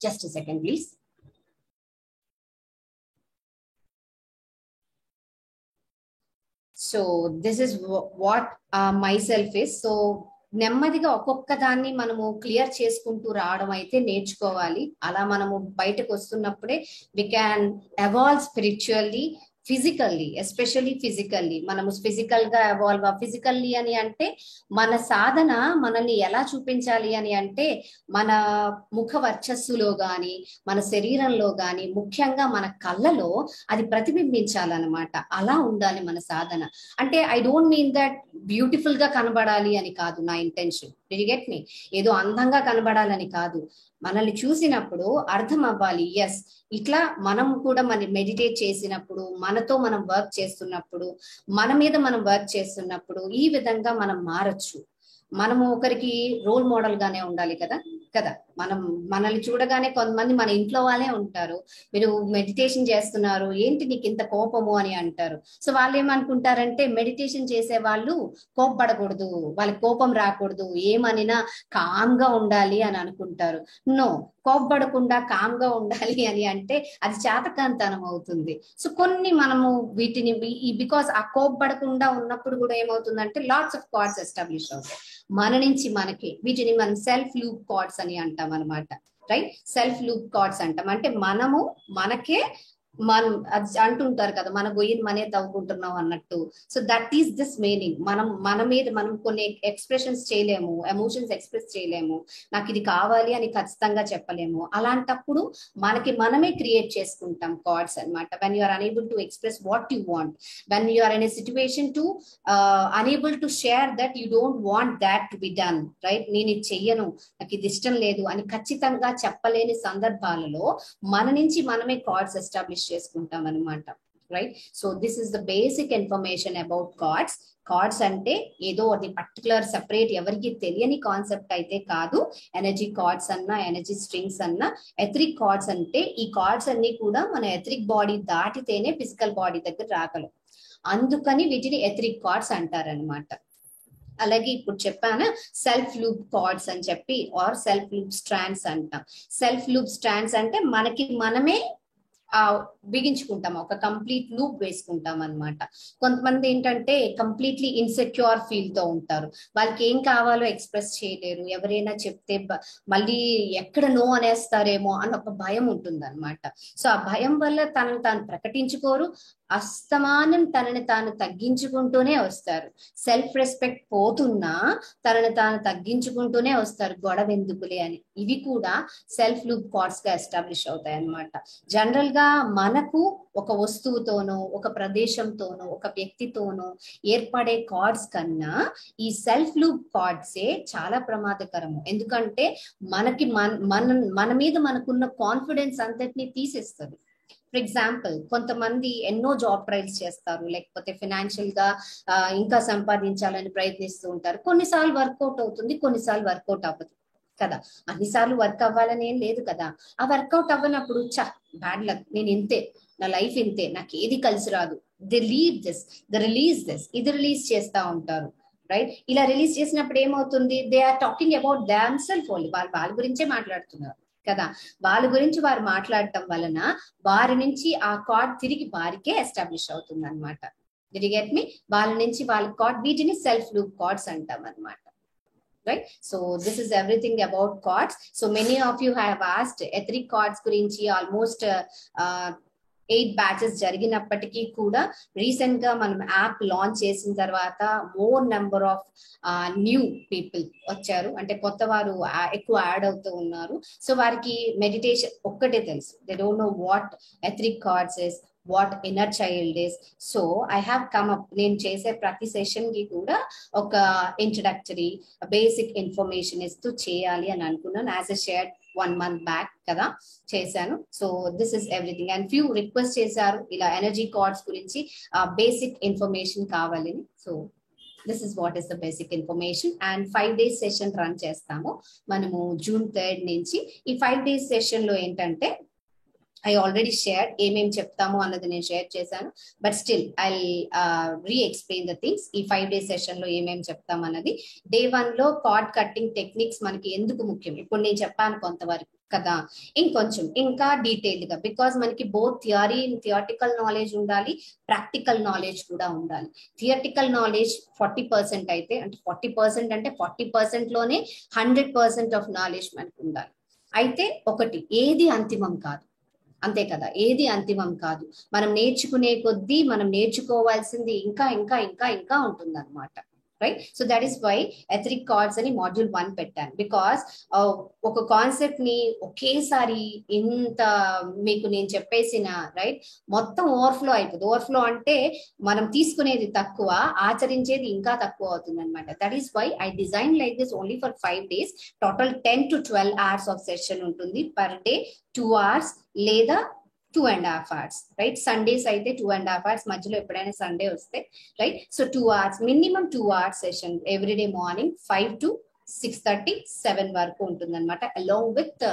Just second please. So this is what my self is. So నెమ్మదిగా ఒక్కొక్క దాన్ని మనము క్లియర్ చేసుకుంటూ రావడం అయితే నేర్చుకోవాలి. అలా మనము బయటకు వస్తున్నప్పుడే we can evolve spiritually, physically, especially physically. మనము ఫిజికల్ గా ఎవాల్వ్. ఫిజికల్లీ అని అంటే మన సాధన మనల్ని ఎలా చూపించాలి అని అంటే మన ముఖ వర్చస్సులో గాని, మన శరీరంలో గాని, ముఖ్యంగా మన కళ్ళలో అది ప్రతిబింబించాలన్నమాట. అలా ఉండాలి మన సాధన. అంటే I don't mean that beautiful గా కనబడాలి అని కాదు నా intention. Do you get me? ఏదో అందంగా కనబడాలని కాదు. మనల్ని చూసినప్పుడు అర్థం అవ్వాలి, ఎస్ ఇట్లా మనం కూడా మన మెడిటేట్ చేసినప్పుడు, మనతో మనం వర్క్ చేస్తున్నప్పుడు, మన మీద మనం వర్క్ చేస్తున్నప్పుడు ఈ విధంగా మనం మారచ్చు. మనము ఒకరికి రోల్ మోడల్ గానే ఉండాలి కదా కదా. మనం మనల్ని చూడగానే కొంతమంది మన ఇంట్లో వాళ్ళే ఉంటారు, మీరు మెడిటేషన్ చేస్తున్నారు ఏంటి నీకు ఇంత కోపము అని అంటారు. సో వాళ్ళు ఏమనుకుంటారంటే మెడిటేషన్ చేసే వాళ్ళు కోపపడకూడదు, వాళ్ళకి కోపం రాకూడదు, ఏమనినా కామ్ గా ఉండాలి అని అనుకుంటారు. నో, కోపపడకుండా కామ్ గా ఉండాలి అని అంటే అది చేతకాంతనం అవుతుంది. సో కొన్ని మనము వీటిని బికాస్ ఆ కోపపడకుండా ఉన్నప్పుడు కూడా ఏమవుతుందంటే లాట్స్ ఆఫ్ కార్డ్స్ ఎస్టాబ్లిష్ అవుతాయి మన నుంచి మనకి. వీటిని మనం సెల్ఫ్ లూప్ కార్డ్స్ అని అంటాం అనమాట. రైట్, సెల్ఫ్ లూప్ కార్డ్స్ అంటాం. అంటే మనము మనకే మనం అంటుంటారు కదా, మన గొయ్యిని మనే తవ్వుకుంటున్నాం అన్నట్టు. So that is this meaning. మనం మన మీద మనం కొన్ని ఎక్స్ప్రెషన్స్ చేయలేము, ఎమోషన్స్ ఎక్స్ప్రెస్ చేయలేము, నాకు ఇది కావాలి అని ఖచ్చితంగా చెప్పలేము. అలాంటప్పుడు మనకి మనమే క్రియేట్ చేసుకుంటాం కార్డ్స్ అనమాట. When you are unable to express what you want, when you are in a situation to unable to share that you don't want that to be done. Right, నేను ఇది చెయ్యను, నాకు ఇది ఇష్టం లేదు అని ఖచ్చితంగా చెప్పలేని సందర్భాలలో మన నుంచి మనమే కార్డ్స్ ఎస్టాబ్లిష్ చేసుకుంటాం అనమాట. Right, so this is the basic information about cards. Cards అంటే ఏదో అది పర్టికులర్ సెపరేట్ ఎవరికి తెలియని కాన్సెప్ట్ అయితే కాదు. ఎనర్జీ కార్డ్స్ అన్నా, ఎనర్జీ స్ట్రింగ్స్ అన్నా, ఎథరిక్ కార్డ్స్ అంటే ఈ కార్డ్స్ అన్ని కూడా మన ఎథరిక్ బాడీ దాటితేనే ఫిజికల్ బాడీ దగ్గర రాగలం. అందుకని వీటిని ఎథరిక్ కార్డ్స్ అంటారనమాట. అలాగే ఇప్పుడు చెప్పాను సెల్ఫ్ లూప్ కార్డ్స్ అని చెప్పి, ఆర్ సెల్ఫ్ లూప్ స్ట్రాండ్స్ అంటాం. సెల్ఫ్ లూప్ స్ట్రాండ్స్ అంటే మనకి మనమే బిగించుకుంటాం, ఒక కంప్లీట్ లూప్ వేసుకుంటాం అనమాట. కొంతమంది ఏంటంటే కంప్లీట్లీ ఇన్సెక్యూర్ ఫీల్ తో ఉంటారు, వాళ్ళకి ఏం కావాలో ఎక్స్ప్రెస్ చేయలేరు, ఎవరైనా చెప్తే మళ్ళీ ఎక్కడ నో అనేస్తారేమో అని ఒక భయం ఉంటుంది అనమాట. సో ఆ భయం వల్ల తనను తాను ప్రకటించుకోరు, అస్తమానం తనని తాను తగ్గించుకుంటూనే వస్తారు. సెల్ఫ్ రెస్పెక్ట్ పోతున్నా తనని తాను తగ్గించుకుంటూనే వస్తారు, గొడవ ఎందుకులే అని. ఇవి కూడా సెల్ఫ్ లూప్ కార్డ్స్ గా ఎస్టాబ్లిష్ అవుతాయి అన్నమాట. జనరల్ గా మనకు ఒక వస్తువుతోనో, ఒక ప్రదేశంతోనో, ఒక వ్యక్తితోనో ఏర్పడే కార్డ్స్ కన్నా ఈ సెల్ఫ్ లూప్ కార్డ్సే చాలా ప్రమాదకరము. ఎందుకంటే మనకి మన మీద మనకున్న కాన్ఫిడెన్స్ అంతటినీ తీసేస్తుంది. ఫర్ ఎగ్జాంపుల్, కొంతమంది ఎన్నో జాబ్ ట్రయల్స్ చేస్తారు, లేకపోతే ఫైనాన్షియల్ గా ఇంకా సంపాదించాలని ప్రయత్నిస్తూ ఉంటారు. కొన్నిసార్లు వర్కౌట్ అవుతుంది, కొన్నిసార్లు వర్కౌట్ అవ్వదు కదా. అన్నిసార్లు వర్క్ అవ్వాలని ఏం లేదు కదా. ఆ వర్కౌట్ అవ్వనప్పుడు బ్యాడ్ లక్, నేను ఇంతే, నా లైఫ్ ఇంతే, నాకు ఏది కలిసి రాదు, they leave this, they release this, ఇది రిలీజ్ చేస్తా ఉంటారు. రైట్, ఇలా రిలీజ్ చేసినప్పుడు ఏమవుతుంది, they are talking about them self only, వాళ్ళ గురించే మాట్లాడుతున్నారు కదా. వాళ్ళ గురించి వారు మాట్లాడటం వలన వారి నుంచి ఆ కార్డ్ తిరిగి వారికే ఎస్టాబ్లిష్ అవుతుంది అనమాట. డిడ్ యు గెట్ మీ? వాళ్ళ నుంచి వాళ్ళ కార్డ్, వీటిని సెల్ఫ్ లూప్ కార్డ్స్ అంటాం అనమాట. Right, so this is everything about cards. So many of you have asked etheric cards gurinchi. Almost 8 batches జరిగినప్పటికీ కూడా రీసెంట్ గా మనం యాప్ లాంచ్ చేసిన తర్వాత more number of new people వచ్చారు, అంటే కొత్త వారు ఎక్కువ యాడ్ అవుతూ ఉన్నారు. సో వారికి మెడిటేషన్ ఒక్కటే తెలుసు, they don't know what etheric cards is, what inner child is. So I have come up, నేను చేసే ప్రతి సెషన్ కి కూడా ఒక ఇంట్రడక్టరీ బేసిక్ ఇన్ఫర్మేషన్ ఇస్తూ చేయాలి అని అనుకున్నాను. As a shared 1 month back కదా చేశాను. So this is everything. And few request చేశారు ఇలా ఎనర్జీ కార్డ్స్ గురించి బేసిక్ ఇన్ఫర్మేషన్ కావాలని. So this is what is the basic information. And 5 days session run చేస్తాము మనము June 3rd నుంచి. ఈ 5 days సెషన్ లో ఏంటంటే ఐ ఆల్రెడీ షేర్ ఏమేమి చెప్తాము అన్నది నేను షేర్ చేశాను. But still I re explain the things. ఈ 5 days సెషన్ లో ఏమేమి చెప్తాం అన్నది. Day 1 లో కార్డ్ కట్టింగ్ టెక్నిక్స్ మనకి ఎందుకు ముఖ్యం, ఇప్పుడు నేను చెప్పాను కొంతవరకు కదా, ఇంకొంచెం ఇంకా డీటెయిల్ గా, బికాస్ మనకి బోత్ థియరిటికల్ నాలెడ్జ్ ఉండాలి, ప్రాక్టికల్ నాలెడ్జ్ కూడా ఉండాలి. థియరిటికల్ నాలెడ్జ్ 40% అయితే, అంటే 40% అంటే 40% లోనే 100% ఆఫ్ నాలెడ్జ్ మనకు ఉండాలి. అయితే ఒకటి, ఏది అంతిమం కాదు, అంతే కదా, ఏది అంతిమం కాదు. మనం నేర్చుకునే కొద్దీ మనం నేర్చుకోవాల్సింది ఇంకా ఇంకా ఇంకా ఇంకా ఉంటుంది అనమాట. Right. So that is why etheric cords అని మాడ్యూల్ 1 పెట్టాను. బికాస్ ఒక కాన్సెప్ట్ ని ఒకేసారి ఇంత మీకు నేను చెప్పేసిన రైట్ మొత్తం ఓవర్ఫ్లో అయిపోతుంది. ఓవర్ఫ్లో అంటే మనం తీసుకునేది తక్కువ, ఆచరించేది ఇంకా తక్కువ అవుతుంది అనమాట. That is why I design like this only for 5 days. Total 10 to 12 hours of session ఉంటుంది పర్ డే. 2 hours లేదా 2.5 hours, రైట్. సండేస్ అయితే 2.5 hours, మధ్యలో ఎప్పుడైనా సండే వస్తే, right. So 2 hours minimum, 2 hours session everyday morning 5 to 6:30, 7 వరకు ఉంటుంది అనమాట, along with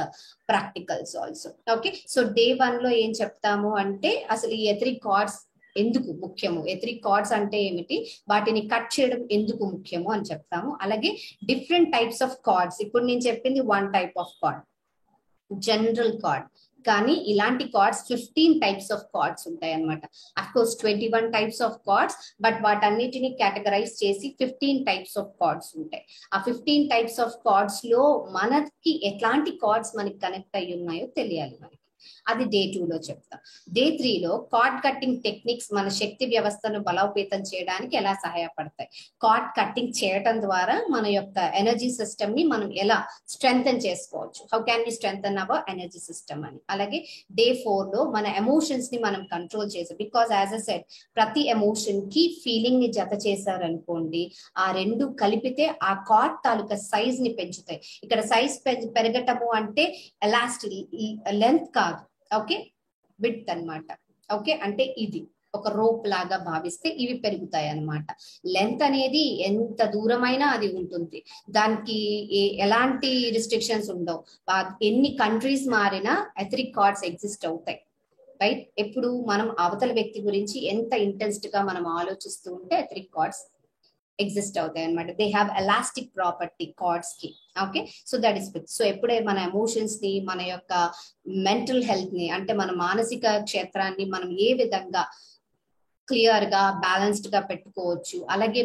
practicals also. Okay. So Day 1 లో ఏం చెప్తాము అంటే అసలు ఈ ఎథరిక్ కార్డ్స్ ఎందుకు ముఖ్యము, ఎథరిక్ కార్డ్స్ అంటే ఏమిటి, వాటిని కట్ చేయడం ఎందుకు ముఖ్యము అని చెప్తాము. అలాగే డిఫరెంట్ టైప్స్ ఆఫ్ కార్డ్స్, ఇప్పుడు నేను చెప్పింది 1 type of card, general card. కానీ ఇలాంటి కార్డ్స్ 15 types ఆఫ్ కార్డ్స్ ఉంటాయి అనమాట. Of course 21 types of cards, but వాటన్నిటిని కేటగరైజ్ చేసి 15 types ఆఫ్ కార్డ్స్ ఉంటాయి. ఆ 15 types ఆఫ్ కార్డ్స్ లో మనకి ఎట్లాంటి కార్డ్స్ మనకి కనెక్ట్ అయ్యి ఉన్నాయో తెలియాలి మనకి. అది Day 2 లో చెప్తాం. Day 3 లో కార్డ్ కట్టింగ్ టెక్నిక్స్ మన శక్తి వ్యవస్థను బలోపేతం చేయడానికి ఎలా సహాయపడతాయి, కార్డ్ కట్టింగ్ చేయటం ద్వారా మన యొక్క ఎనర్జీ సిస్టమ్ ని మనం ఎలా స్ట్రెంగ్థెన్ చేసుకోవచ్చు, how can we strengthen our energy system అని. అలాగే Day 4 లో మన ఎమోషన్స్ ని మనం కంట్రోల్ చేసాం. బికాస్ యాజ్ అ సెడ్, ప్రతి ఎమోషన్ కి ఫీలింగ్ ని జత చేశారనుకోండి, ఆ రెండు కలిపితే ఆ కార్డ్ తాలూకా సైజ్ ని పెంచుతాయి. ఇక్కడ సైజ్ పెరగటము అంటే ఎలాస్టిక్ లెంత్ కాదు, ఓకే, విడ్త్ అన్నమాట. ఓకే, అంటే ఇది ఒక రోప్ లాగా భావిస్తే ఇవి పెరుగుతాయి అన్నమాట. లెంత్ అనేది ఎంత దూరమైనా అది ఉంటుంది, దానికి ఎలాంటి రిస్ట్రిక్షన్స్ ఉండవు. ఎన్ని కంట్రీస్ మారినా ఎథరిక్ కార్డ్స్ ఎగ్జిస్ట్ అవుతాయి, రైట్. ఎప్పుడు మనం అవతల వ్యక్తి గురించి ఎంత ఇంటెన్స్డ్ గా మనం ఆలోచిస్తూ ఉంటే ఎథరిక్ కార్డ్స్ ఎగ్జిస్ట్ అవుతాయి అనమాట. They have elastic property cords కి. Okay. So that is with. So ఎప్పుడే మన ఎమోషన్స్ ని, మన యొక్క మెంటల్ హెల్త్ ని, అంటే మన మానసిక క్షేత్రాన్ని మనం ఏ విధంగా క్లియర్ గా బ్యాలెన్స్డ్ గా పెట్టుకోవచ్చు. అలాగే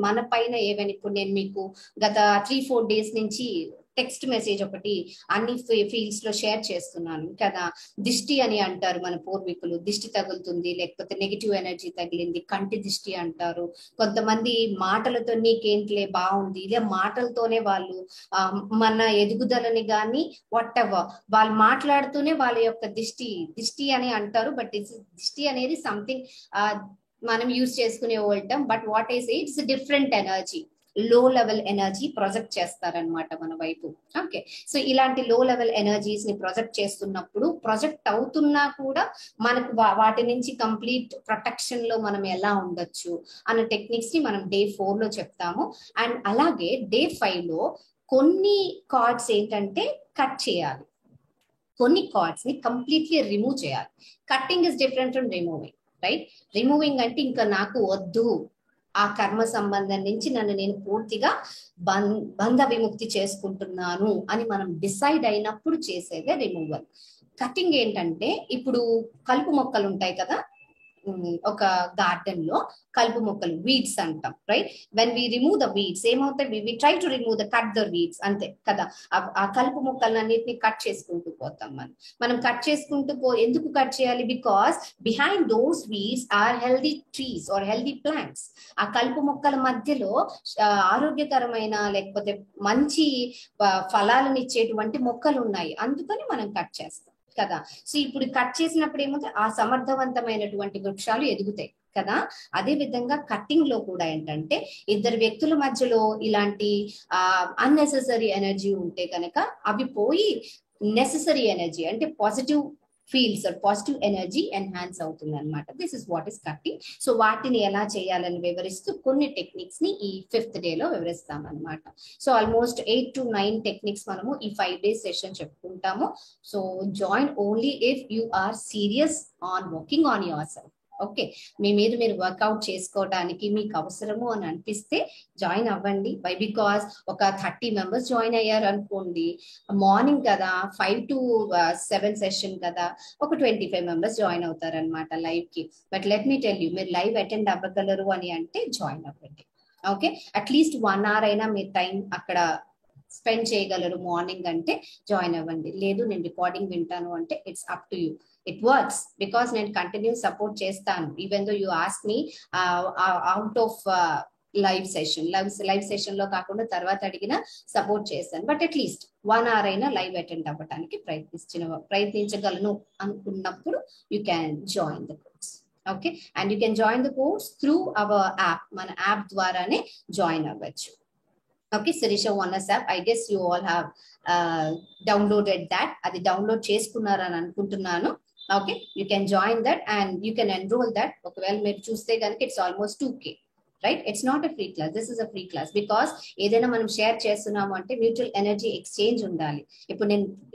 మన పైన ఏవైనా, ఇప్పుడు నేను మీకు గత 3-4 days నుంచి టెక్స్ట్ మెసేజ్ ఒకటి అన్ని ఫీల్డ్స్ లో షేర్ చేస్తున్నాను కదా. దిష్టి అని అంటారు మన పూర్వీకులు, దిష్టి తగులుతుంది, లేకపోతే నెగిటివ్ ఎనర్జీ తగిలింది, కంటి దిష్టి అంటారు. కొంతమంది మాటలతో నీకేంట్లే బాగుంది, ఇలా మాటలతోనే వాళ్ళు మన ఎదుగుదలని గాని వాట్ ఎవర్ వాళ్ళు మాట్లాడుతూనే వాళ్ళ యొక్క దిష్టి అని అంటారు. బట్ దిష్టి అనేది సంథింగ్ మనం యూజ్ చేసుకునే ఓల్టం. But what is its different energy, low level energy project చేస్తారనమాట మన వైపు. ఓకే. సో ఇలాంటి లో లెవెల్ ఎనర్జీస్ ని ప్రొజెక్ట్ చేస్తున్నప్పుడు, ప్రొజెక్ట్ అవుతున్నా కూడా మనకు వాటి నుంచి కంప్లీట్ ప్రొటెక్షన్ లో మనం ఎలా ఉండొచ్చు అన్న టెక్నిక్స్ ని మనం Day 4 లో చెప్తాము. అండ్ అలాగే Day 5 లో కొన్ని కార్డ్స్ ఏంటంటే కట్ చేయాలి, కొన్ని కార్డ్స్ ని కంప్లీట్లీ రిమూవ్ చేయాలి. Cutting is different from removing, right. Removing అంటే ఇంకా నాకు వద్దు, ఆ కర్మ సంబంధం నుంచి నన్ను నేను పూర్తిగా బంధ విముక్తి చేసుకుంటున్నాను అని మనం డిసైడ్ అయినప్పుడు చేసేదే రిమూవల్. కటింగ్ ఏంటంటే, ఇప్పుడు కలుపు మొక్కలు ఉంటాయి కదా, ఒక గార్డెన్ లో కలుపు మొక్కలు, వీడ్స్ అంటాం, right. When we remove the weeds ఏమవుతాయి, we try to remove cut the weeds, అంతే కదా. ఆ కలుపు మొక్కలన్నిటిని కట్ చేసుకుంటూ పోతాం. మనం కట్ చేసుకుంటూ ఎందుకు కట్ చేయాలి, because behind those weeds are healthy trees are healthy plants. ఆ కలుపు మొక్కల మధ్యలో ఆరోగ్యకరమైన లేకపోతే మంచి ఫలాలను ఇచ్చేటువంటి మొక్కలు ఉన్నాయి, అందుకని మనం కట్ చేస్తాం కదా. సో ఇప్పుడు కట్ చేసినప్పుడు ఏమవుతుంది, ఆ సమర్థవంతమైనటువంటి వృక్షాలు ఎదుగుతాయి కదా. అదే విధంగా కట్టింగ్ లో కూడా ఏంటంటే, ఇద్దరు వ్యక్తుల మధ్యలో ఇలాంటి అన్నెసెసరీ ఎనర్జీ ఉంటే కనుక అవి పోయి నెసెసరీ ఎనర్జీ అంటే positive fields positive energy enhance అవుతుంది అనమాట. This is what is cutting. So వాటిని ఎలా చేయాలని వివరిస్తూ కొన్ని టెక్నిక్స్ ని ఈ 5th డేలో వివరిస్తాం అనమాట. సో ఆల్మోస్ట్ 8 to 9 టెక్నిక్స్ మనము ఈ 5 days సెషన్ చెప్పుకుంటాము. So join only if you are serious on working on yourself. Okay, మీరు వర్కౌట్ చేసుకోవడానికి మీకు అవసరము అని అనిపిస్తే జాయిన్ అవ్వండి. వై బికాస్ ఒక 30 members జాయిన్ అయ్యారు అనుకోండి, మార్నింగ్ కదా 5 to 7 సెషన్ కదా, ఒక 25 members జాయిన్ అవుతారు అనమాట లైవ్ కి. But let me tell you, మీరు లైవ్ అటెండ్ అవ్వగలరు అని అంటే జాయిన్ అవ్వండి. ఓకే, అట్లీస్ట్ 1 hour అయినా మీరు టైం అక్కడ స్పెండ్ చేయగలరు మార్నింగ్ అంటే జాయిన్ అవ్వండి. లేదు నేను రికార్డింగ్ వింటాను అంటే it's up to you. It works because నేను కంటిన్యూ సపోర్ట్ చేస్తాను. Even though you ask me out of live session లో కాకుండా తర్వాత అడిగిన సపోర్ట్ చేస్తాను. బట్ అట్లీస్ట్ 1 hour అయినా లైవ్ అటెండ్ అవ్వడానికి ప్రయత్నించగలను అనుకున్నప్పుడు you can join the course. Okay, and you can join the course through our app. మన యాప్ ద్వారానే జాయిన్ అవ్వచ్చు. Okay, Sirisha Wellness app. I guess you all have downloaded that. Adi download చేసుకున్నారని అనుకుంటున్నాను. Okay, you can join that and you can enroll that. ఒకవేళ మీరు చూస్తే కనుక it's almost 2K. Right? It's not a free class. This is a free class because ఏదైనా మనం share చేస్తున్నాము అంటే మ్యూచువల్ ఎనర్జీ ఎక్స్చేంజ్ ఉండాలి.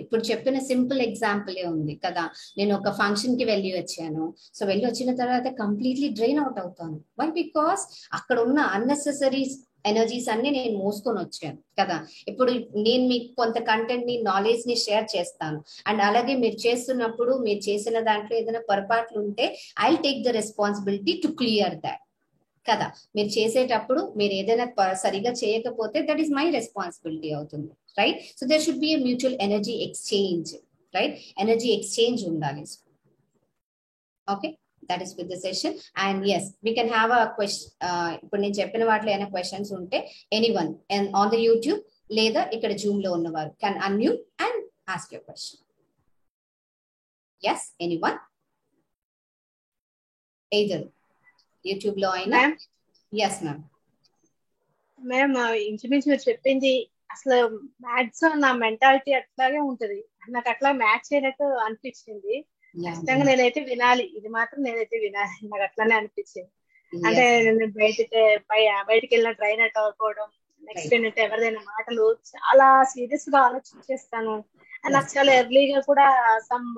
ఇప్పుడు చెప్పిన సింపుల్ ఎగ్జాంపులే ఉంది కదా. నేను ఒక ఫంక్షన్ కి వెళ్ళి వచ్చాను. సో వెళ్ళి వచ్చిన తర్వాత కంప్లీట్లీ డ్రైన్ అవుట్ అవుతాను. వై బికాస్ అక్కడ ఉన్న అన్నెసెసరీ ఎనర్జీస్ అన్ని నేను మోసుకొని వచ్చాను కదా. ఇప్పుడు నేను మీకు కొంత కంటెంట్ ని నాలెడ్జ్ ని షేర్ చేస్తాను. అండ్ అలాగే మీరు చేస్తున్నప్పుడు మీరు చేసిన దాంట్లో ఏదైనా పొరపాట్లు ఉంటే I will take the responsibility to clear that కదా. మీరు చేసేటప్పుడు మీరు ఏదైనా సరిగా చేయకపోతే దట్ ఈస్ మై రెస్పాన్సిబిలిటీ అవుతుంది. Right? So there should be a mutual energy exchange. Right? Energy exchange ఉండాలి. Okay, that is with the session. And yes, we can have a question. ఇప్పుడు నేను చెప్పిన వాటిలో ఏమైనా క్వశ్చన్స్ ఉంటే ఎనీవన్ on the YouTube లేదా ఇక్కడ జూమ్ లో ఉన్నవారు can unmute and ask your question. Yes, anyone? Either YouTube లో అయినా. Yes ma'am. మ్యామ్ ఇంచుమించు మీరు చెప్పింది అసలు మ్యాక్సిమం నా మెంటాలిటీ అట్లాగే ఉంటది. నాకు అట్లా మ్యాచ్ అయినట్టు అనిపించింది. ఖచ్చితంగా నేనైతే వినాలి, ఇది మాత్రం నేనైతే వినాలి, నాకు అట్లానే అనిపించింది. అంటే నేను బయటికి వెళ్ళిన ట్రైన్ అట్ అవ్వకపోవడం, నెక్స్ట్ ఏంటంటే ఎవరిదైనా మాటలు చాలా సీరియస్ గా ఆలోచించేస్తాను. నాకు చాలా ఎర్లీగా కూడా సమ్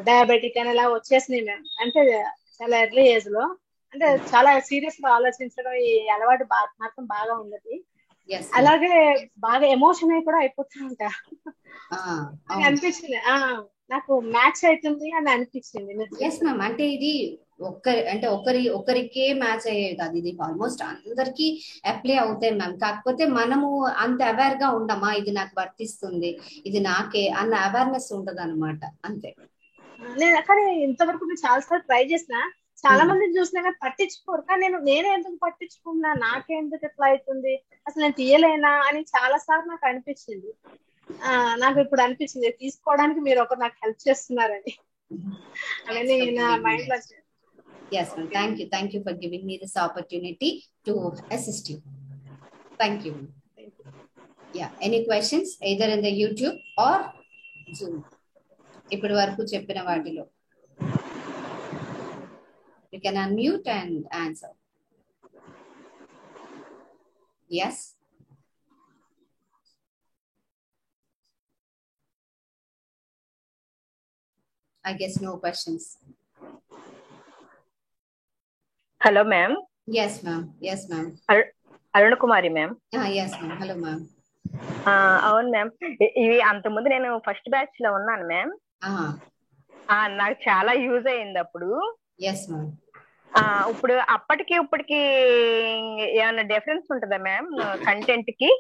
డయాబెటిక్ అని ఇలా వచ్చేసినాయి మ్యామ్. అంటే చాలా ఎర్లీ ఏజ్ లో, అంటే చాలా సీరియస్ గా ఆలోచించడం ఈ అలవాటు మాత్రం బాగా ఉన్నది. అలాగే బాగా ఎమోషన్ అయి కూడా అయిపోతూ ఉంటా అని అనిపించింది. నాకు మ్యాచ్ అవుతుంది అని అనిపించింది. అంటే ఇది ఒకరికే మ్యాచ్ అయ్యేది కాదు, ఇది ఆల్మోస్ట్ అందరికి అప్లై అవుతాయి మ్యామ్. కాకపోతే మనము అంత అవేర్ గా ఉండమా, ఇది నాకు వర్తిస్తుంది, ఇది నాకే అన్న అవేర్నెస్ ఉంటది అనమాట. అంతే. కానీ ఇంతవరకు చాలా సార్లు ట్రై చేసిన, చాలా మందిని చూసినా కానీ పట్టించుకోరు. కానీ నేనే ఎందుకు పట్టించుకున్నా, నాకెందుకు ఎట్లా అవుతుంది, అసలు నేను తీయలేనా అని చాలా సార్లు నాకు అనిపించింది. నాకు ఇప్పుడు అనిపించింది తీసుకోవడానికి మీరు ఒకరు నాకు హెల్ప్ చేస్తున్నారని. అవన్నీ నా మైండ్ లో. Yes ma'am, thank you for giving me this opportunity to assist you. Thank you. Yeah, any questions either in the YouTube or Zoom? ఇప్పటి వరకు చెప్పిన వాటిలో you can unmute and answer. Yes. I guess no questions. Hello ma'am. Yes ma'am. Yes ma'am. Aruna Kumari ma'am. Yes ma'am. Hello ma'am. అవును ma'am, ఇవి అంతకుముందు నేను first batch లో ఉన్నాను మ్యామ్. నాకు చాలా యూజ్ అయింది అప్పుడు. ఇప్పుడు అప్పటికి ఇప్పటికి ఏమైనా డిఫరెన్స్ ఉంటుందా మ్యామ్ కంటెంట్ కి?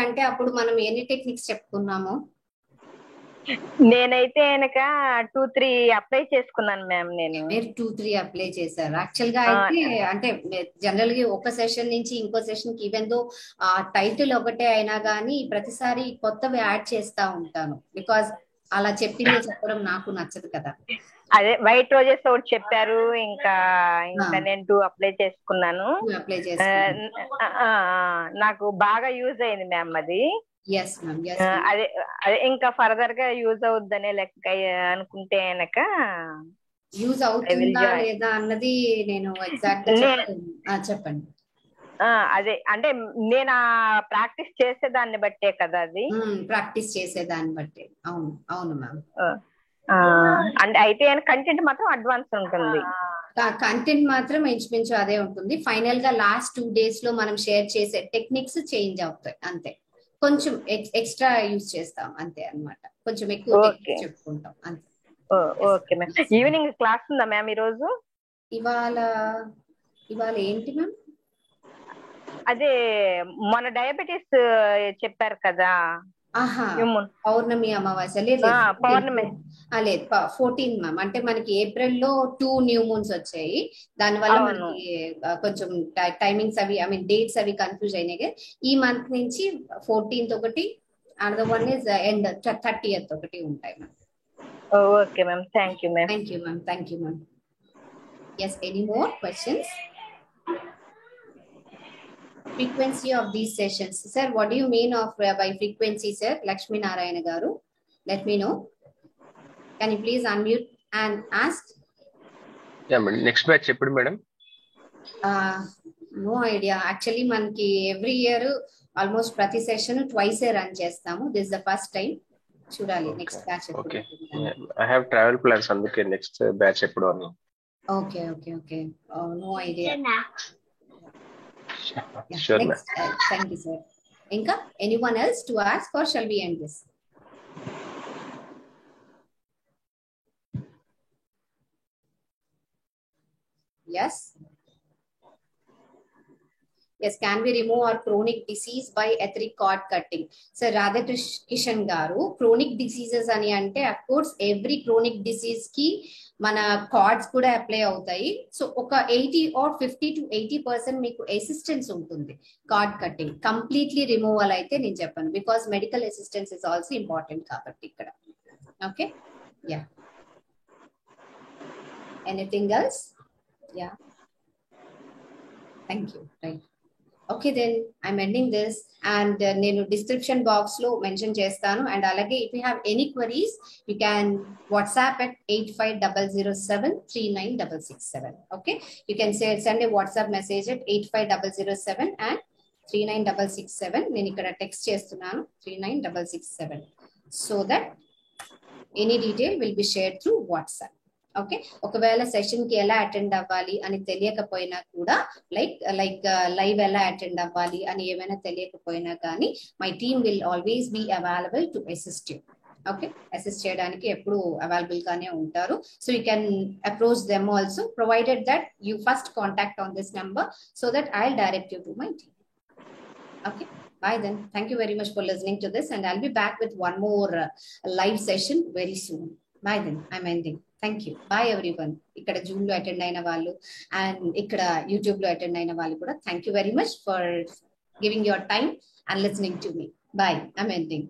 అంటే అప్పుడు మనం ఎన్ని టెక్నిక్స్ చెప్పుకున్నాము? నేనైతే కనుక 2-3 అప్లై చేసుకున్నాను మ్యామ్. మీరు 2-3 అప్లై చేశారు. యాక్చువల్ గా అయితే అంటే జనరల్ గా ఒక సెషన్ నుంచి ఇంకో సెషన్ కి ఈవెన్ దో ఆ టైటిల్ ఒకటే అయినా గానీ ప్రతిసారి కొత్తవి యాడ్ చేస్తా ఉంటాను. బికాస్ అలా చెప్పడం నాకు నచ్చదు కదా. అదే వైట్ రోజెస్ ఒకటి చెప్పారు, ఇంకా నేను 2 అప్లై చేసుకున్నాను. నాకు బాగా యూజ్ అయింది మ్యామ్ అది. yes ma'am, yes ma'am. అదే అదే ఇంకా ఫర్దర్ గా యూజ్ అవుద్దనే లెక్క అనుకుంటే కనుక యూజ్ అవుతుందా లేదా అన్నది నేను ఎగ్జాక్ట్ గా చెప్పండి. అదే అంటే నేను ప్రాక్టీస్ చేసేదాన్ని బట్టే కదా అది. ప్రాక్టీస్ చేసేదాన్ని బట్టే. అవును అవును మ్యామ్. అంటే అయితే కంటెంట్ మాత్రం అడ్వాన్స్ ఉంటుంది. కంటెంట్ మాత్రం ఇంచుమించు అదే ఉంటుంది. ఫైనల్ గా లాస్ట్ 2 days లో మనం షేర్ చేసే టెక్నిక్స్ చేంజ్ అవుతాయి అంతే. కొంచెం ఎక్స్ట్రా యూజ్ చేస్తాం అంతే అన్నమాట. కొంచెం ఎక్కువ చెప్పుకుంటాం అంతే. Okay ma'am. ఈవినింగ్ క్లాస్ ఉందా మ్యామ్ ఈరోజు? ఇవాళ ఏంటి మ్యామ్? అదే మన డయాబెటీస్ చెప్పారు కదా. పౌర్ణమి అమావాస్య లేదు, పౌర్ణమి లేదు 14 మ్యామ్. అంటే మనకి ఏప్రిల్లో 2 న్యూ మూన్స్ వచ్చాయి. దానివల్ల మనకి కొంచెం టైమింగ్స్ అవి డేట్స్ అవి కన్ఫ్యూజ్ అయినాయి. ఈ మంత్ నుంచి 14th ఒకటి, another one is end 30th ఒకటి ఉంటాయి ma'am. Okay ma'am, thank you ma'am. Thank you ma'am, thank you ma'am. Yes, any more questions? Frequency of these sessions, sir, what do you mean of by frequency, sir? Lakshmi Narayana garu, let me know. Can you please unmute and ask? Yeah madam, next batch eppudu madam? No idea actually. Manki every year almost prati session twice run chestamu. This is the first time. Chudali next batch eppudu. Okay, yeah, I have travel plans anduke next batch eppudu ani. Okay. Oh, no idea. Yeah, sure next, thank you sir. Inka, anyone else to ask or shall we end this? Yes, can we remove our chronic disease by etheric cord cutting? Sir, Radhakishan garu, chronic diseases ani ante of course every chronic disease ki మన cards కూడా apply అవుతాయి. So ఒక 80 or 50 to 80% మీకు assistance ఉంటుంది card cutting. Completely removal అయితే నేను చెప్పాను, because medical assistance is also important కాబట్టి ఇక్కడ. Okay, yeah, anything else? Yeah, thank you. Right, okay then I'm ending this, and nenu description box lo mention chestanu, and alage if you have any queries you can WhatsApp at 8500739667. okay, you can send a WhatsApp message at 85007 and 39667. nenu ikkada text chestunnanu 39667, so that any detail will be shared through WhatsApp. Okay, ఒకవేళ session కి ఎలా attend అవ్వాలి అని తెలియకపోయినా కూడా, like live ఎలా attend అవ్వాలి అని ఏమైనా తెలియకపోయినా కానీ my team will always be available to assist you. Okay, assist చేయడానికి ఎప్పుడు అవైలబుల్ గానే ఉంటారు. So you can approach them also, provided that you first contact on this number so that I will direct you to my team. Okay, bye then. Thank you very much for listening to this, and I'll be back with one more live session very soon. Bye then, I'm ending. Thank you, bye everyone. ఇక్కడ Zoom లో attend అయిన వాళ్ళు and ఇక్కడ YouTube లో attend అయిన వాళ్ళు కూడా thank you very much for giving your time and listening to me. Bye, I'm ending.